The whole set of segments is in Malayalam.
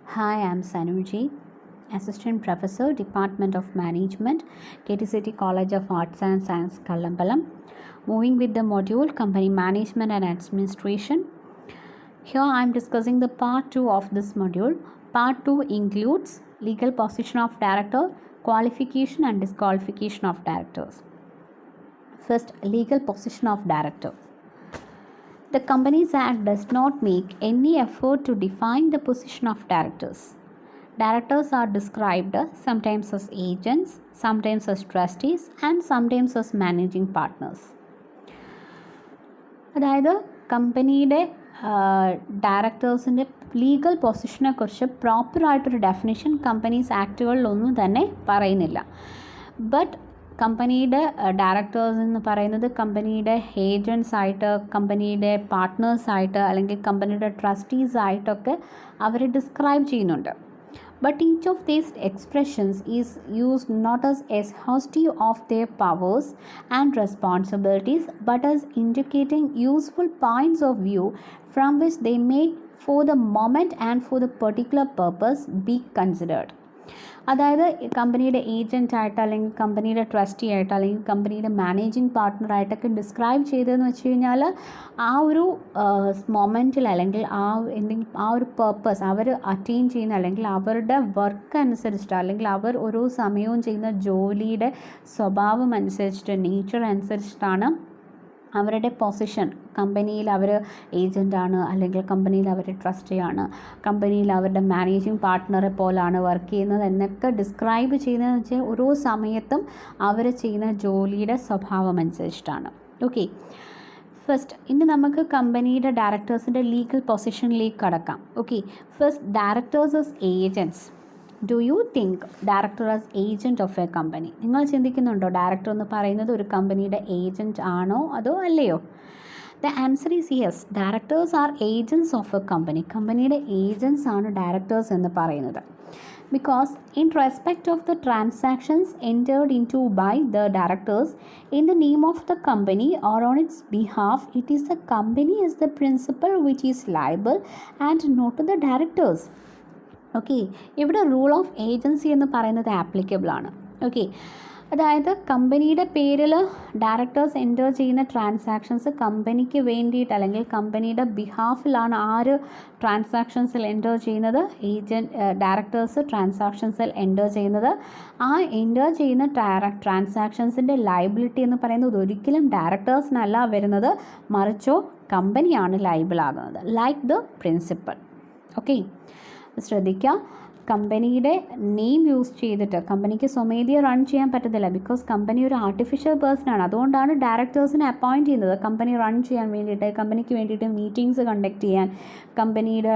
Hi, I'm Sanuji, Assistant Professor, Department of Management, KTCT College of Arts and Science, Kallambalam. Moving with the module Company Management and Administration. Here I am discussing the part 2 of this module. Part 2 includes legal position of director, qualification and disqualification of directors. First, legal position of director. The Companies Act does not make any effort to define the position of directors. Directors are described sometimes as agents, sometimes as trustees, and sometimes as managing partners. അതായത് കമ്പനിയുടെ ഡയറക്ടേഴ്സിൻ്റെ ലീഗൽ പൊസിഷനെ കുറിച്ച് പ്രോപ്പറായിട്ടൊരു ഡെഫിനിഷൻ കമ്പനീസ് ആക്റ്റുകളിലൊന്നും തന്നെ പറയുന്നില്ല. ബട്ട് കമ്പനിയുടെ ഡയറക്ടേഴ്സ് എന്ന് പറയുന്നത് കമ്പനിയുടെ ഏജൻസ് ആയിട്ട്, കമ്പനിയുടെ പാർട്ട്നേഴ്സായിട്ട്, അല്ലെങ്കിൽ കമ്പനിയുടെ ട്രസ്റ്റീസ് ആയിട്ടൊക്കെ അവരെ ഡിസ്ക്രൈബ് ചെയ്യുന്നുണ്ട്. But each of these expressions is used not as exhaustive of their powers and responsibilities, but as indicating useful points of view from which they may, for the moment and for the particular purpose, be considered. അതായത് കമ്പനിയുടെ ഏജൻ്റ് ആയിട്ട്, അല്ലെങ്കിൽ കമ്പനിയുടെ ട്രസ്റ്റി ആയിട്ട്, അല്ലെങ്കിൽ കമ്പനിയുടെ മാനേജിങ് പാർട്ട്ണറായിട്ടൊക്കെ ഡിസ്ക്രൈബ് ചെയ്തതെന്ന് വെച്ച് കഴിഞ്ഞാൽ ആ ഒരു മൊമെൻറ്റിൽ, അല്ലെങ്കിൽ ആ ഒരു പേർപ്പസ് അവർ അറ്റൈൻ ചെയ്യുന്ന, അല്ലെങ്കിൽ അവരുടെ വർക്ക് അനുസരിച്ചിട്ട്, അല്ലെങ്കിൽ അവർ ഓരോ സമയവും ചെയ്യുന്ന ജോലിയുടെ സ്വഭാവം അനുസരിച്ചിട്ട്, നേച്ചർ അനുസരിച്ചിട്ടാണ് അവരുടെ പൊസിഷൻ. കമ്പനിയിൽ അവർ ഏജൻ്റാണ്, അല്ലെങ്കിൽ കമ്പനിയിൽ അവർ ട്രസ്റ്റിയാണ്, കമ്പനിയിൽ അവരുടെ മാനേജിങ് പാർട്ട്ണറെ പോലാണ് വർക്ക് ചെയ്യുന്നത് എന്നൊക്കെ ഡിസ്ക്രൈബ് ചെയ്യുന്നതെന്ന് വെച്ചാൽ ഓരോ സമയത്തും അവർ ചെയ്യുന്ന ജോലിയുടെ സ്വഭാവം അനുസരിച്ചിട്ടാണ്. ഓക്കെ, ഫസ്റ്റ് ഇനി നമുക്ക് കമ്പനിയുടെ ഡയറക്ടേഴ്സിൻ്റെ ലീഗൽ പൊസിഷനിലേക്ക് കടക്കാം. Okay, first directors as agents. Do you think director as agent of a company? നിങ്ങൾ ചിന്തിക്കുന്നുണ്ടോ ഡയറക്ടർ എന്ന് പറയുന്നത് ഒരു കമ്പനിയുടെ ഏജൻറ്റ് ആണോ അതോ അല്ലയോ? The answer is yes. Directors R agents of a company. കമ്പനിയുടെ ഏജൻറ്റ്സ് ആണ് ഡയറക്ടേഴ്സ് എന്ന് പറയുന്നത്. Because in respect of the transactions entered into by the directors in the name of the company or on its behalf, it is the company as the principal which is liable and not the directors. Okay, ഇവിടെ റൂൾ ഓഫ് ഏജൻസി എന്ന് പറയുന്നത് ആപ്ലിക്കബിൾ ആണ്. ഓക്കെ, അതായത് കമ്പനിയുടെ പേരിൽ ഡയറക്ടേഴ്സ് എൻ്റർ ചെയ്യുന്ന ട്രാൻസാക്ഷൻസ് കമ്പനിക്ക് വേണ്ടിയിട്ട്, അല്ലെങ്കിൽ കമ്പനിയുടെ ബിഹാഫിലാണ് ആര് ട്രാൻസാക്ഷൻസിൽ എൻ്റർ ചെയ്യുന്നത്? ഡയറക്ടേഴ്സ് ട്രാൻസാക്ഷൻസിൽ എൻ്റർ ചെയ്യുന്നത്. ആ എൻ്റർ ചെയ്യുന്ന ട്രാൻസാക്ഷൻസിൻ്റെ ലയബിലിറ്റി എന്ന് പറയുന്നത് ഒരിക്കലും ഡയറക്ടേഴ്സിനല്ല വരുന്നത്, മറിച്ചോ കമ്പനിയാണ് ലയബിൾ ആകുന്നത്, ലൈക്ക് ദ പ്രിൻസിപ്പൽ. ഓക്കെ, ശ്രദ്ധിക്കുക, കമ്പനിയുടെ നെയിം യൂസ് ചെയ്തിട്ട് കമ്പനിക്ക് സ്വമേധയെ റൺ ചെയ്യാൻ പറ്റത്തില്ല. ബിക്കോസ് കമ്പനി ഒരു ആർട്ടിഫിഷ്യൽ പേഴ്സണാണ്. അതുകൊണ്ടാണ് ഡയറക്ടേഴ്സിനെ അപ്പോയിൻറ്റ് ചെയ്യുന്നത് കമ്പനി റൺ ചെയ്യാൻ വേണ്ടിയിട്ട്, കമ്പനിക്ക് വേണ്ടിയിട്ട് മീറ്റിംഗ്സ് കണ്ടക്ട് ചെയ്യാൻ, കമ്പനിയുടെ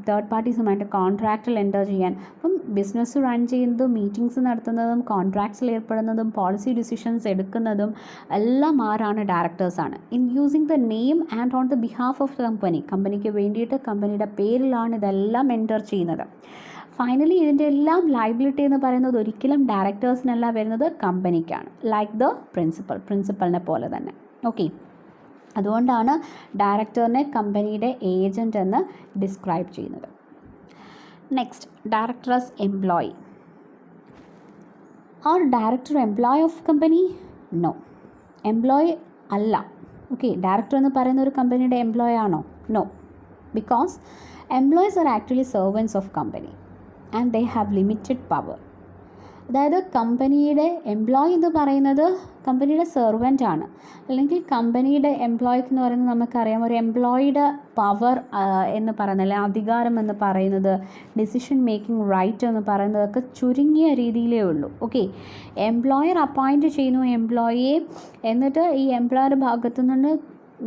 തേർഡ് പാർട്ടീസുമായിട്ട് കോൺട്രാക്റ്റിൽ എൻ്റർ ചെയ്യാൻ. അപ്പം ബിസിനസ് റൺ ചെയ്യുന്നതും മീറ്റിംഗ്സ് നടത്തുന്നതും കോൺട്രാക്ട്സിൽ ഏർപ്പെടുന്നതും പോളിസി ഡിസിഷൻസ് എടുക്കുന്നതും എല്ലാം ആരാണ്? ഡയറക്ടേഴ്സാണ്. In using the name and on the behalf of the company, കമ്പനിക്ക് വേണ്ടിയിട്ട് കമ്പനിയുടെ പേരിലാണ് ഇതെല്ലാം എൻ്റർ ചെയ്യുന്നത്. ഫൈനലി ഇതിൻ്റെ എല്ലാം ലയബിലിറ്റി എന്ന് പറയുന്നത് ഒരിക്കലും ഡയറക്ടേഴ്സിനല്ല വരുന്നത്, കമ്പനിക്കാണ്, ലൈക്ക് ദ പ്രിൻസിപ്പലിനെ പോലെ തന്നെ. ഓക്കെ, അതുകൊണ്ടാണ് ഡയറക്ടറിനെ കമ്പനിയുടെ ഏജൻറ്റ് എന്ന് ഡിസ്ക്രൈബ് ചെയ്യുന്നത്. Next, director as employee. Are director employee of company? No, employee അല്ല. ഓക്കെ, ഡയറക്ടർ എന്ന് പറയുന്ന ഒരു കമ്പനിയുടെ എംപ്ലോയി ആണോ? No, because employees are actually servants of company and they have limited power. അതായത് കമ്പനിയുടെ എംപ്ലോയി എന്ന് പറയുന്നത് കമ്പനിയുടെ സെർവൻ്റ് ആണ്, അല്ലെങ്കിൽ കമ്പനിയുടെ എംപ്ലോയിക്ക് എന്ന് പറയുന്നത് നമുക്കറിയാം, ഒരു എംപ്ലോയിയുടെ പവർ എന്ന് പറയുന്നത്, അല്ലെങ്കിൽ അധികാരം എന്ന് പറയുന്നത്, ഡിസിഷൻ മേക്കിംഗ് റൈറ്റ് എന്ന് പറയുന്നതൊക്കെ ചുരുങ്ങിയ രീതിയിലേ ഉള്ളൂ. ഓക്കെ, എംപ്ലോയർ അപ്പോയിൻറ്റ് ചെയ്യുന്നു എംപ്ലോയിയെ, എന്നിട്ട് ഈ എംപ്ലോയറുടെ ഭാഗത്തു നിന്ന്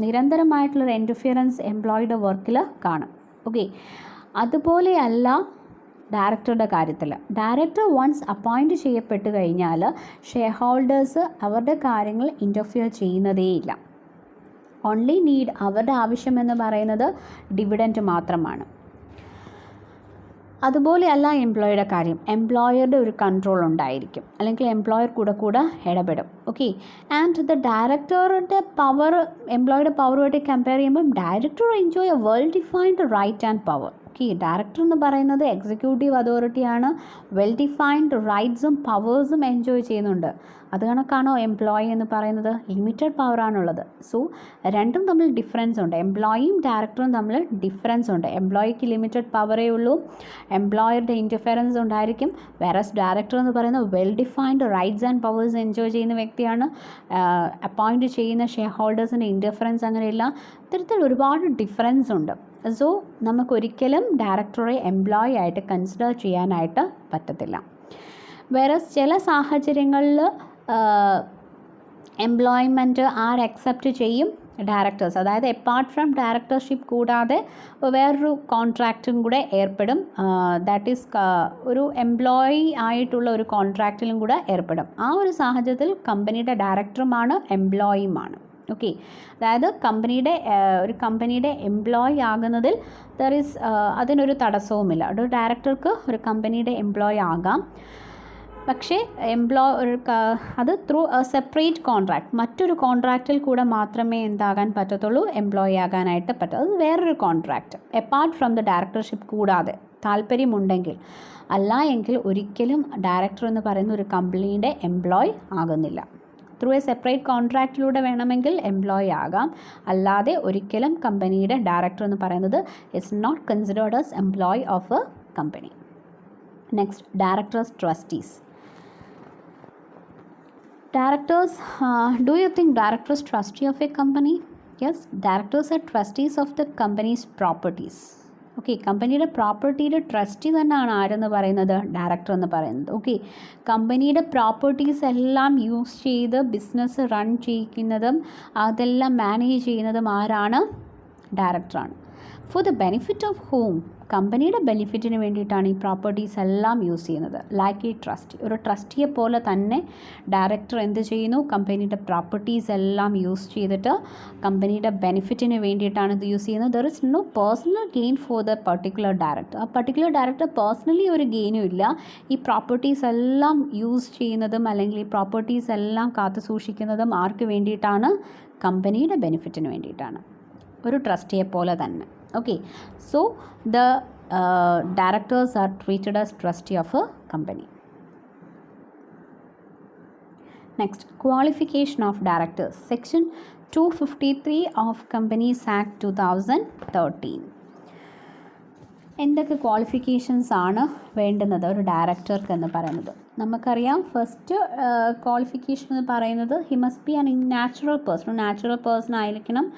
നിരന്തരമായിട്ടുള്ളൊരു ഇൻ്റർഫിയറൻസ് എംപ്ലോയിയുടെ വർക്കിൽ കാണും. ഓക്കെ, അതുപോലെയല്ല ഡയറക്ടറുടെ കാര്യത്തിൽ. ഡയറക്ടർ വൺസ് അപ്പോയിൻറ്റ് ചെയ്യപ്പെട്ട് കഴിഞ്ഞാൽ ഷെയർ ഹോൾഡേഴ്സ് അവരുടെ കാര്യങ്ങൾ ഇൻ്റർഫിയർ ചെയ്യുന്നതേയില്ല. ഓൺലി നീഡ്, അവരുടെ ആവശ്യമെന്ന് പറയുന്നത് ഡിവിഡൻറ്റ് മാത്രമാണ്. അതുപോലെയല്ല എംപ്ലോയിയുടെ കാര്യം. എംപ്ലോയറുടെ ഒരു കൺട്രോൾ ഉണ്ടായിരിക്കും, അല്ലെങ്കിൽ എംപ്ലോയർ കൂടെ ഇടപെടും. ഓക്കെ, ആൻഡ് ദ ഡയറക്ടറുടെ പവർ എംപ്ലോയിയുടെ പവറുമായിട്ട് കമ്പയർ ചെയ്യുമ്പം director enjoy a well defined right and power. Okay, director എന്ന് പറയുന്നത് എക്സിക്യൂട്ടീവ് അതോറിറ്റിയാണ്, വെൽ ഡിഫൈൻഡ് റൈറ്റ്സും പവേഴ്സും എൻജോയ് ചെയ്യുന്നുണ്ട്. അത് കണക്കാണോ എംപ്ലോയി എന്ന് പറയുന്നത്? ലിമിറ്റഡ് പവറാണുള്ളത്. സോ രണ്ടും തമ്മിൽ ഡിഫറൻസ് ഉണ്ട്, എംപ്ലോയിയും ഡയറക്ടറും തമ്മിൽ ഡിഫറൻസ് ഉണ്ട്. എംപ്ലോയിക്ക് ലിമിറ്റഡ് പവറേ ഉള്ളൂ, എംപ്ലോയറുടെ ഇൻ്റർഫിയറൻസ് ഉണ്ടായിരിക്കും. വേറസ് ഡയറക്ടർ എന്ന് പറയുന്നത് well defined rights and powers enjoy ചെയ്യുന്ന വ്യക്തിയാണ്. അപ്പോയിൻറ്റ് ചെയ്യുന്ന ഷെയർ ഹോൾഡേഴ്സിൻ്റെ ഇൻ്റർഫിയറൻസ് അങ്ങനെയില്ല. ഇത്തരത്തിൽ ഒരുപാട് ഡിഫറൻസ് ഉണ്ട്. സോ നമുക്കൊരിക്കലും ഡയറക്ടറെ എംപ്ലോയി ആയിട്ട് കൺസിഡർ ചെയ്യാനായിട്ട് പറ്റത്തില്ല. വേറെ ചില സാഹചര്യങ്ങളിൽ എംപ്ലോയ്മെൻറ്റ് ആക്സെപ്റ്റ് ചെയ്യും? ഡയറക്ടേഴ്സ്. അതായത് എപ്പാർട്ട് ഫ്രം ഡയറക്ടർഷിപ്പ് കൂടാതെ വേറൊരു കോൺട്രാക്റ്റും കൂടെ ഏർപ്പെടും. ദാറ്റ് ഈസ് ഒരു എംപ്ലോയി ആയിട്ടുള്ള ഒരു കോൺട്രാക്റ്റിലും കൂടെ ഏർപ്പെടും. ആ ഒരു സാഹചര്യത്തിൽ കമ്പനിയുടെ ഡയറക്ടറുമാണ് എംപ്ലോയിയുമാണ്. ഓക്കെ, അതായത് ഒരു കമ്പനിയുടെ എംപ്ലോയി ആകുന്നതിൽ അതിനൊരു തടസ്സവുമില്ല. ഒരു ഡയറക്ടർക്ക് ഒരു കമ്പനിയുടെ എംപ്ലോയി ആകാം. പക്ഷേ അത് ത്രൂ എ സെപ്പറേറ്റ് കോൺട്രാക്റ്റ്, മറ്റൊരു കോൺട്രാക്റ്റിൽ കൂടെ മാത്രമേ എന്താകാൻ പറ്റത്തുള്ളൂ, എംപ്ലോയി ആകാനായിട്ട് പറ്റും. അത് വേറൊരു contract apart from the directorship കൂടാതെ താല്പര്യമുണ്ടെങ്കിൽ. അല്ല എങ്കിൽ ഒരിക്കലും ഡയറക്ടർ എന്ന് പറയുന്ന ഒരു കമ്പനിയുടെ എംപ്ലോയി ആകുന്നില്ല. ത്രൂ എ സെപ്പറേറ്റ് കോൺട്രാക്റ്റിലൂടെ വേണമെങ്കിൽ എംപ്ലോയി ആകാം, അല്ലാതെ ഒരിക്കലും കമ്പനിയുടെ ഡയറക്ടർ എന്ന് പറയുന്നത് is not considered as employee of a company. Next, directors trustees. Directors, do you think directors trustee of a company? Yes, directors are trustees of the company's properties. Okay, കമ്പനിയുടെ പ്രോപ്പർട്ടിയുടെ ട്രസ്റ്റി തന്നെയാണ് ആരെന്ന് പറയുന്നത്? ഡയറക്ടർ എന്ന് പറയുന്നത്. ഓക്കെ, കമ്പനിയുടെ പ്രോപ്പർട്ടീസ് എല്ലാം യൂസ് ചെയ്ത് ബിസിനസ് റൺ ചെയ്യിക്കുന്നതും അതെല്ലാം മാനേജ് ചെയ്യുന്നതും ആരാണ്? ഡയറക്ടറാണ്. For the benefit of home, കമ്പനിയുടെ ബെനിഫിറ്റിന് വേണ്ടിയിട്ടാണ് ഈ പ്രോപ്പർട്ടീസ് എല്ലാം യൂസ് ചെയ്യുന്നത്. ലൈക്ക് ഈ ട്രസ്റ്റി, ഒരു ട്രസ്റ്റിയെ പോലെ തന്നെ ഡയറക്ടർ എന്ത് ചെയ്യുന്നു? കമ്പനിയുടെ പ്രോപ്പർട്ടീസ് എല്ലാം യൂസ് ചെയ്തിട്ട് കമ്പനിയുടെ ബെനിഫിറ്റിന് വേണ്ടിയിട്ടാണ് ഇത് യൂസ് ചെയ്യുന്നത്. There is no personal gain for the particular director. ആ പർട്ടിക്കുലർ ഡയറക്ടർ പേഴ്സണലി ഒരു ഗെയിനും ഇല്ല. ഈ പ്രോപ്പർട്ടീസ് എല്ലാം യൂസ് ചെയ്യുന്നതും അല്ലെങ്കിൽ ഈ പ്രോപ്പർട്ടീസ് എല്ലാം കാത്തു സൂക്ഷിക്കുന്നതും ആർക്ക് വേണ്ടിയിട്ടാണ്? കമ്പനിയുടെ ബെനിഫിറ്റിന് വേണ്ടിയിട്ടാണ്, ഒരു ട്രസ്റ്റിയെ പോലെ തന്നെ. Okay, so the directors are treated as trustee of a company. Next, qualification of directors. Section 253 of Companies Act 2013. എന്തൊക്കെ ക്വാളിഫിക്കേഷൻസ് ആണ് വേണ്ടുന്നത് ഒരു ഡയറക്ടർക്ക് എന്ന് പറയുന്നത്? നമുക്കറിയാം, ഫസ്റ്റ് ക്വാളിഫിക്കേഷൻ എന്ന് പറയുന്നത് he must be an natural person ആയിരിക്കണം.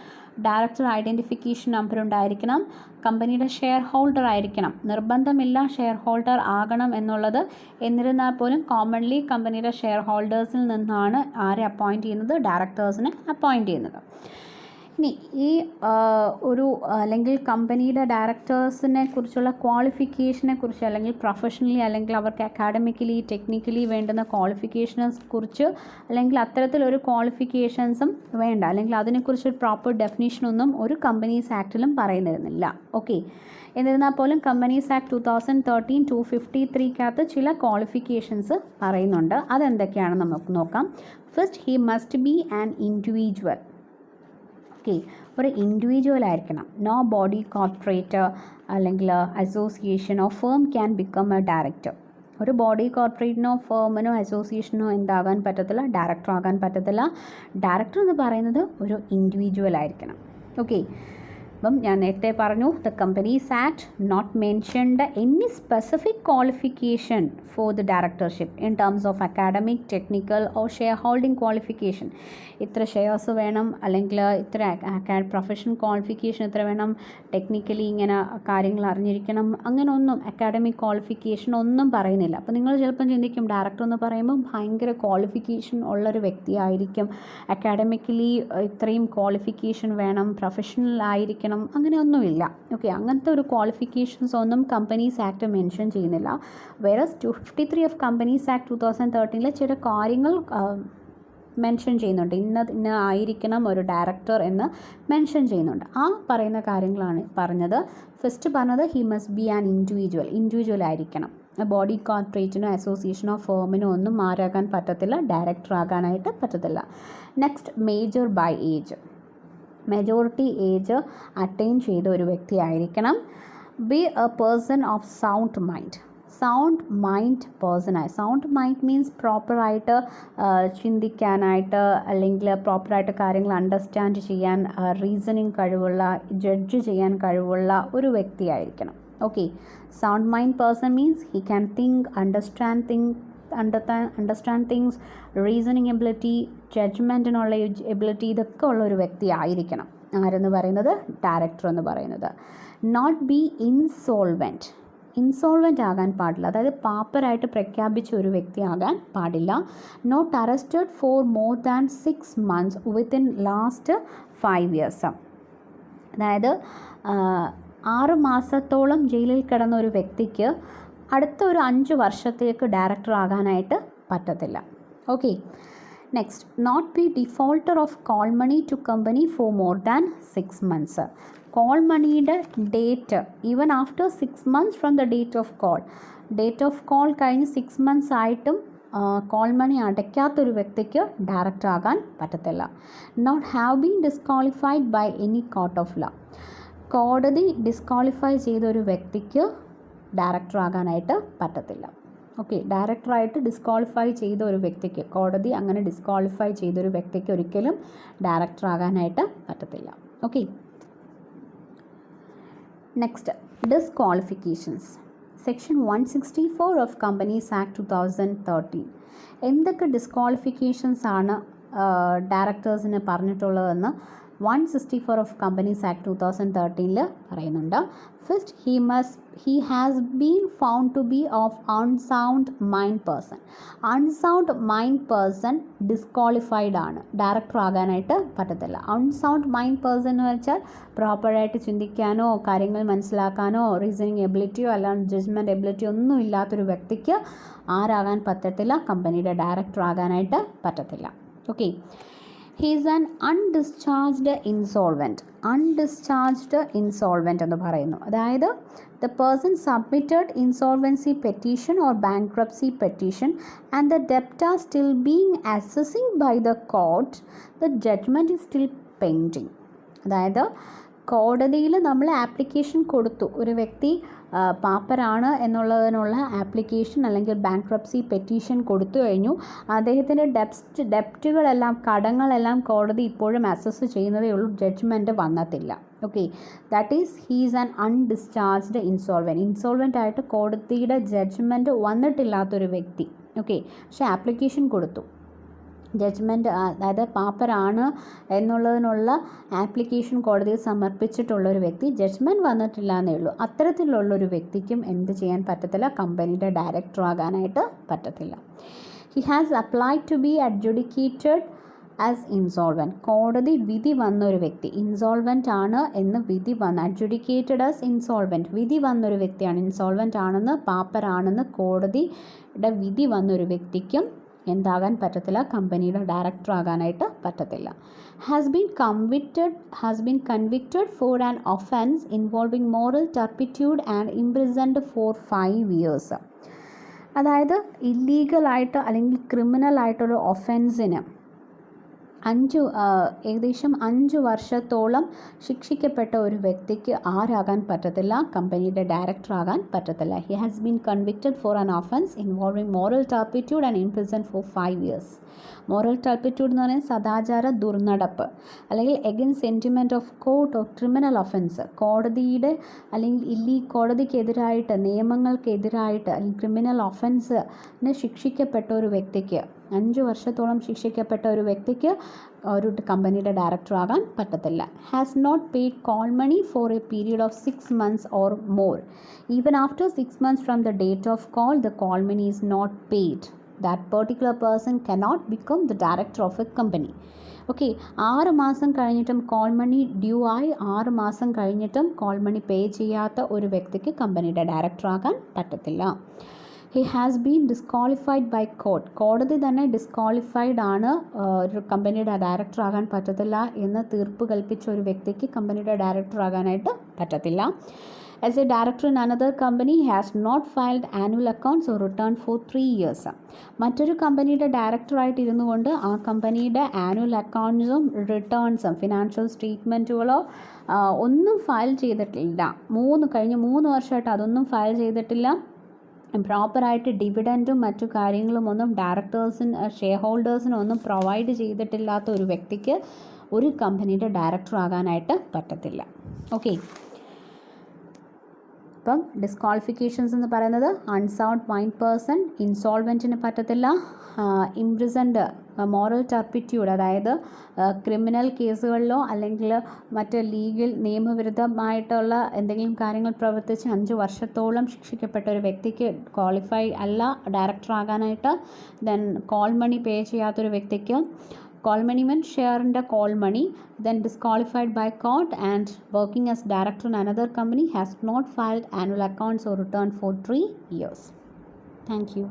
ഡയറക്ടർ ഐഡൻറ്റിഫിക്കേഷൻ നമ്പർ ഉണ്ടായിരിക്കണം. കമ്പനിയുടെ ഷെയർ ഹോൾഡർ ആയിരിക്കണം. നിർബന്ധമില്ല ഷെയർ ഹോൾഡർ ആകണം എന്നുള്ളത്. എന്നിരുന്നാൽ പോലും കോമൺലി കമ്പനിയുടെ ഷെയർ ഹോൾഡേഴ്സിൽ നിന്നാണ് ആരെ അപ്പോയിൻറ്റ് ചെയ്യുന്നത്? ഡയറക്ടേഴ്സിനെ അപ്പോയിൻറ്റ് ചെയ്യുന്നത്. ഇനി ഈ അല്ലെങ്കിൽ കമ്പനിയുടെ ഡയറക്ടേഴ്സിനെ കുറിച്ചുള്ള ക്വാളിഫിക്കേഷനെ കുറിച്ച്, അല്ലെങ്കിൽ പ്രൊഫഷണലി അല്ലെങ്കിൽ അവർക്ക് അക്കാഡമിക്കലി ടെക്നിക്കലി വേണ്ടുന്ന ക്വാളിഫിക്കേഷനെ കുറിച്ച്, അല്ലെങ്കിൽ അത്തരത്തിലൊരു ക്വാളിഫിക്കേഷൻസും വേണ്ട, അല്ലെങ്കിൽ അതിനെക്കുറിച്ച് പ്രോപ്പർ ഡെഫിനേഷനൊന്നും ഒരു കമ്പനീസ് ആക്ടിലും പറയുന്നിരുന്നില്ല. ഓക്കെ, എന്നിരുന്നാൽ പോലും കമ്പനീസ് ആക്ട് 2013 253 ചില ക്വാളിഫിക്കേഷൻസ് പറയുന്നുണ്ട്. അതെന്തൊക്കെയാണെന്ന് നമുക്ക് നോക്കാം. First, he must be an individual. Okay, ഒരു ഇൻഡിവിജ്വൽ ആയിരിക്കണം. നോ ബോഡി കോർപ്പറേറ്റ് അല്ലെങ്കിൽ അസോസിയേഷനോ firm can become a director. ഒരു ബോഡി കോർപ്പറേറ്റിനോ ഫേമിനോ അസോസിയേഷനോ എന്താകാൻ പറ്റത്തില്ല? ഡയറക്ടർ ആകാൻ പറ്റത്തില്ല. ഡയറക്ടർ എന്ന് പറയുന്നത് ഒരു ഇൻഡിവിജ്വൽ ആയിരിക്കണം. ഓക്കെ, അപ്പം ഞാൻ നേരത്തെ പറഞ്ഞു, the companies act not mentioned any specific qualification for the directorship in terms of academic, technical or share holding qualification. ഇത്ര ഷെയർസ് വേണം, അല്ലെങ്കിൽ ഇത്ര പ്രൊഫഷണൽ ക്വാളിഫിക്കേഷൻ ഇത്ര വേണം, ടെക്നിക്കലി ഇങ്ങനെ കാര്യങ്ങൾ അറിഞ്ഞിരിക്കണം, അങ്ങനെ ഒന്നും അക്കാഡമിക് ക്വാളിഫിക്കേഷൻ ഒന്നും പറയുന്നില്ല. അപ്പോൾ നിങ്ങൾ ചിലപ്പം ചിന്തിക്കും, ഡയറക്ടർ എന്ന് പറയുമ്പോൾ ഭയങ്കര ക്വാളിഫിക്കേഷൻ ഉള്ളൊരു വ്യക്തിയായിരിക്കും, അക്കാഡമിക്കലി ഇത്രയും ക്വാളിഫിക്കേഷൻ വേണം, പ്രൊഫഷണൽ ആയിരിക്കണം, അങ്ങനെയൊന്നുമില്ല. ഓക്കെ, അങ്ങനത്തെ ഒരു ക്വാളിഫിക്കേഷൻസ് ഒന്നും കമ്പനീസ് ആക്ട് മെൻഷൻ ചെയ്യുന്നില്ല. വേറസ് 253 ഓഫ് കമ്പനീസ് ആക്ട് 2013 ചില കാര്യങ്ങൾ മെൻഷൻ ചെയ്യുന്നുണ്ട്. ഇന്ന ആയിരിക്കണം ഒരു ഡയറക്ടർ എന്ന് മെൻഷൻ ചെയ്യുന്നുണ്ട്. ആ പറയുന്ന കാര്യങ്ങളാണ് പറഞ്ഞത്. ഫസ്റ്റ് പറഞ്ഞത് he must be an individual ആയിരിക്കണം. ബോഡി കോർപ്പറേറ്റിനോ അസോസിയേഷനോ ഫേമിനോ ഒന്നും ആരാകാൻ പറ്റത്തില്ല, ഡയറക്ടർ ആകാനായിട്ട് പറ്റത്തില്ല. Next, major by age. Majority age attain ചെയ്ത ഒരു വ്യക്തിയായിരിക്കണം. Be a person of sound mind. Sound mind പേഴ്സണായി. സൗണ്ട് മൈൻഡ് മീൻസ് പ്രോപ്പറായിട്ട് ചിന്തിക്കാനായിട്ട് അല്ലെങ്കിൽ പ്രോപ്പറായിട്ട് കാര്യങ്ങൾ അണ്ടർസ്റ്റാൻഡ് ചെയ്യാൻ റീസണിങ് കഴിവുള്ള, ജഡ്ജ് ചെയ്യാൻ കഴിവുള്ള ഒരു വ്യക്തിയായിരിക്കണം. Okay, sound mind person means he can think, understand things, reasoning ability, ജഡ്ജ്മെൻറ്റിനുള്ള എബിലിറ്റി, ഇതൊക്കെ ഉള്ള ഒരു വ്യക്തി ആയിരിക്കണം. ആരെന്ന് പറയുന്നത്? ഡയറക്ടർ എന്ന് പറയുന്നത്. നോട്ട് ബി ഇൻസോൾവെൻ്റ് ആകാൻ പാടില്ല, അതായത് പാപ്പരായിട്ട് പ്രഖ്യാപിച്ച ഒരു വ്യക്തി ആകാൻ പാടില്ല. Not arrested for more than 6 months within last 5 years. അതായത് 6 മാസത്തോളം ജയിലിൽ കിടന്ന ഒരു വ്യക്തിക്ക് അടുത്ത ഒരു 5 വർഷത്തേക്ക് ഡയറക്ടർ ആകാനായിട്ട് പറ്റത്തില്ല. Okay, next, not be defaulter of call money to company for more than 6 months. Call മണിയുടെ date even after 6 months from the date of call കഴിഞ്ഞ് 6 months ആയിട്ടും കോൾ മണി അടയ്ക്കാത്തൊരു വ്യക്തിക്ക് ഡയറക്ടർ ആകാൻ പറ്റത്തില്ല. Not have been disqualified by any court of law. കോടതി ഡിസ്ക്വാളിഫൈ ചെയ്ത ഒരു വ്യക്തിക്ക് ഡയറക്ടർ ആകാനായിട്ട് പറ്റത്തില്ല. ഓക്കെ, ഡയറക്ടറായിട്ട് ഡിസ്ക്വാളിഫൈ ചെയ്ത ഒരു വ്യക്തിക്ക്, കോടതി അങ്ങനെ ഡിസ്ക്വാളിഫൈ ചെയ്തൊരു വ്യക്തിക്ക് ഒരിക്കലും ഡയറക്ടർ ആകാനായിട്ട് പറ്റത്തില്ല. Okay, next, disqualifications. Section 164 of companies act 2013. എന്തൊക്കെ ഡിസ്ക്വാളിഫിക്കേഷൻസ് ആണ് ഡയറക്ടേഴ്സിന് പറഞ്ഞിട്ടുള്ളതെന്ന് 164 ഓഫ് കമ്പനീസ് ആക്ട് 2013 പറയുന്നുണ്ട്. First, he has been found to be of unsound mind person. Unsound mind person disqualified ആണ്, ഡയറക്ടർ ആകാനായിട്ട് പറ്റത്തില്ല. അൺസൗണ്ട് മൈൻഡ് പേഴ്സൺ എന്ന് വെച്ചാൽ പ്രോപ്പറായിട്ട് ചിന്തിക്കാനോ കാര്യങ്ങൾ മനസ്സിലാക്കാനോ റീസണിങ് എബിലിറ്റിയോ അല്ലാണ്ട് ജഡ്ജ്മെൻറ്റ് എബിലിറ്റിയോ ഒന്നും ഇല്ലാത്തൊരു വ്യക്തിക്ക് ആരാകാൻ പറ്റത്തില്ല? കമ്പനിയുടെ ഡയറക്ടർ ആകാനായിട്ട് പറ്റത്തില്ല. Okay, he is an undischarged insolvent എന്ന് പറയുന്നു. അതായത് the person submitted insolvency petition or bankruptcy petition and the debtor still being assessing by the court, the judgment is still pending. അതായത് കോടതിയിൽ നമ്മൾ ആപ്ലിക്കേഷൻ കൊടുത്തു, ഒരു വ്യക്തി പാപ്പരാണ് എന്നുള്ളതിനുള്ള ആപ്ലിക്കേഷൻ അല്ലെങ്കിൽ ബാങ്ക്രപ്സി പെറ്റീഷൻ കൊടുത്തു കഴിഞ്ഞു. അദ്ദേഹത്തിൻ്റെ ഡെപ്റ്റുകളെല്ലാം, കടങ്ങളെല്ലാം കോടതി ഇപ്പോഴും അസസ് ചെയ്യുന്നതേ ഉള്ളൂ, ജഡ്ജ്മെൻറ്റ് വന്നിട്ടില്ല. Okay, that is he's an undischarged insolvent ആയിട്ട് കോടതിയുടെ ജഡ്ജ്മെൻറ്റ് വന്നിട്ടില്ലാത്തൊരു വ്യക്തി. ഓക്കെ, പക്ഷേ ആപ്ലിക്കേഷൻ കൊടുത്തു, ജഡ്ജ്മെൻറ്റ് അതായത് പാപ്പരാണ് എന്നുള്ളതിനുള്ള ആപ്ലിക്കേഷൻ കോടതിയിൽ സമർപ്പിച്ചിട്ടുള്ളൊരു വ്യക്തി, ജഡ്ജ്മെൻറ്റ് വന്നിട്ടില്ല എന്നേ ഉള്ളൂ. അത്തരത്തിലുള്ളൊരു വ്യക്തിക്കും എന്ത് ചെയ്യാൻ പറ്റത്തില്ല? കമ്പനിയുടെ ഡയറക്ടർ ആകാനായിട്ട് പറ്റത്തില്ല. He has applied to be adjudicated as insolvent. കോടതി വിധി വന്നൊരു വ്യക്തി, ഇൻസോൾവെൻ്റ് ആണ് എന്ന് വിധി വന്ന, അഡ്ജുഡിക്കേറ്റഡ് ആസ് ഇൻസോൾവെൻറ്റ്, വിധി വന്നൊരു വ്യക്തിയാണ്, ഇൻസോൾവെൻ്റ് ആണെന്ന്, പാപ്പരാണെന്ന് കോടതിയുടെ വിധി വന്നൊരു വ്യക്തിക്കും എന്താകാൻ പറ്റത്തില്ല? കമ്പനിയുടെ ഡയറക്ടർ ആകാനായിട്ട് പറ്റത്തില്ല. Has been convicted for an offence involving moral turpitude and imprisoned for 5 years. അതായത് ഇല്ലീഗലായിട്ട് അല്ലെങ്കിൽ ക്രിമിനലായിട്ടൊരു ഒഫൻസിന് ഏകദേശം 5 വർഷത്തോളം ശിക്ഷിക്കപ്പെട്ട ഒരു വ്യക്തിക്ക് ആരാകാൻ പറ്റത്തില്ല? കമ്പനിയുടെ ഡയറക്ടർ ആകാൻ പറ്റത്തില്ല. He has been convicted for an offence involving moral turpitude and imprison for 5 years. Moral turpitude എന്ന് പറയുന്നത് സദാചാര ദുർനടപ്പ് അല്ലെങ്കിൽ against sentiment of court of criminal offence, കോടതിയുടെ അല്ലെങ്കിൽ കോടതിക്കെതിരായിട്ട്, നിയമങ്ങൾക്കെതിരായിട്ട് അല്ലെങ്കിൽ ക്രിമിനൽ ഒഫൻസിന് ശിക്ഷിക്കപ്പെട്ട ഒരു വ്യക്തിക്ക്, 5 വർഷത്തോളം ശിക്ഷിക്കപ്പെട്ട ഒരു വ്യക്തിക്ക് ഒരു കമ്പനിയുടെ ഡയറക്ടർ ആകാൻ പറ്റത്തില്ല. Has not paid call money for a period of 6 months or more. Even after 6 months from the date of call, the call money is not paid. That particular person cannot become the director of a company. Okay, 6 മാസം കഴിഞ്ഞിട്ടും കോൾ മണി ഡ്യൂ ആയി 6 മാസം കഴിഞ്ഞിട്ടും കോൾ മണി പേ ചെയ്യാത്ത ഒരു വ്യക്തിക്ക് കമ്പനിയുടെ ഡയറക്ടർ ആകാൻ പറ്റത്തില്ല. He has been disqualified by court. കോടതി തന്നെ ഡിസ്ക്വാളിഫൈഡ് ആണ്, ഒരു കമ്പനിയുടെ ഡയറക്ടർ ആകാൻ പറ്റത്തില്ല എന്ന് തീർപ്പ് കൽപ്പിച്ച ഒരു വ്യക്തിക്ക് കമ്പനിയുടെ ഡയറക്ടർ ആകാനായിട്ട് പറ്റത്തില്ല. as a director in another company he has not filed annual accounts or return for 3 years. മറ്റൊരു കമ്പനിയുടെ ഡയറക്ടറായിട്ട് ഇരുന്നു കൊണ്ട് ആ കമ്പനിയുടെ ആനുവൽ അക്കൗണ്ട്സും റിട്ടേൺസും ഫിനാൻഷ്യൽ സ്റ്റേറ്റ്മെൻറ്റുകളോ ഒന്നും ഫയൽ ചെയ്തിട്ടില്ല. കഴിഞ്ഞ 3 വർഷമായിട്ട് അതൊന്നും ഫയൽ ചെയ്തിട്ടില്ല. പ്രോപ്പറായിട്ട് ഡിവിഡൻറ്റും മറ്റു കാര്യങ്ങളും ഒന്നും ഷെയർ ഹോൾഡേഴ്സിനും ഒന്നും പ്രൊവൈഡ് ചെയ്തിട്ടില്ലാത്ത ഒരു വ്യക്തിക്ക് ഒരു കമ്പനിയുടെ ഡയറക്ടർ ആകാനായിട്ട് പറ്റത്തില്ല. ഓക്കെ, അപ്പം ഡിസ്ക്വാളിഫിക്കേഷൻസ് എന്ന് പറയുന്നത് അൺസൗണ്ട് മൈൻഡ് പേഴ്സൺ, ഇൻസോൾവെൻറ്റിന് പറ്റത്തില്ല, ഇംപ്രിസൻഡ് മോറൽ ടർപ്പിറ്റ്യൂഡ്, അതായത് ക്രിമിനൽ കേസുകളിലോ അല്ലെങ്കിൽ മറ്റ് നിയമവിരുദ്ധമായിട്ടുള്ള എന്തെങ്കിലും കാര്യങ്ങൾ പ്രവർത്തിച്ച് 5 വർഷത്തോളം ശിക്ഷിക്കപ്പെട്ട ഒരു വ്യക്തിക്ക് ക്വാളിഫൈ അല്ല ഡയറക്ടർ ആകാനായിട്ട്. ദെൻ കോൾ മണി പേ ചെയ്യാത്തൊരു വ്യക്തിക്ക്, call money means share in the call money, then disqualified by court and working as director in another company has not filed annual accounts or return for 3 years. Thank you.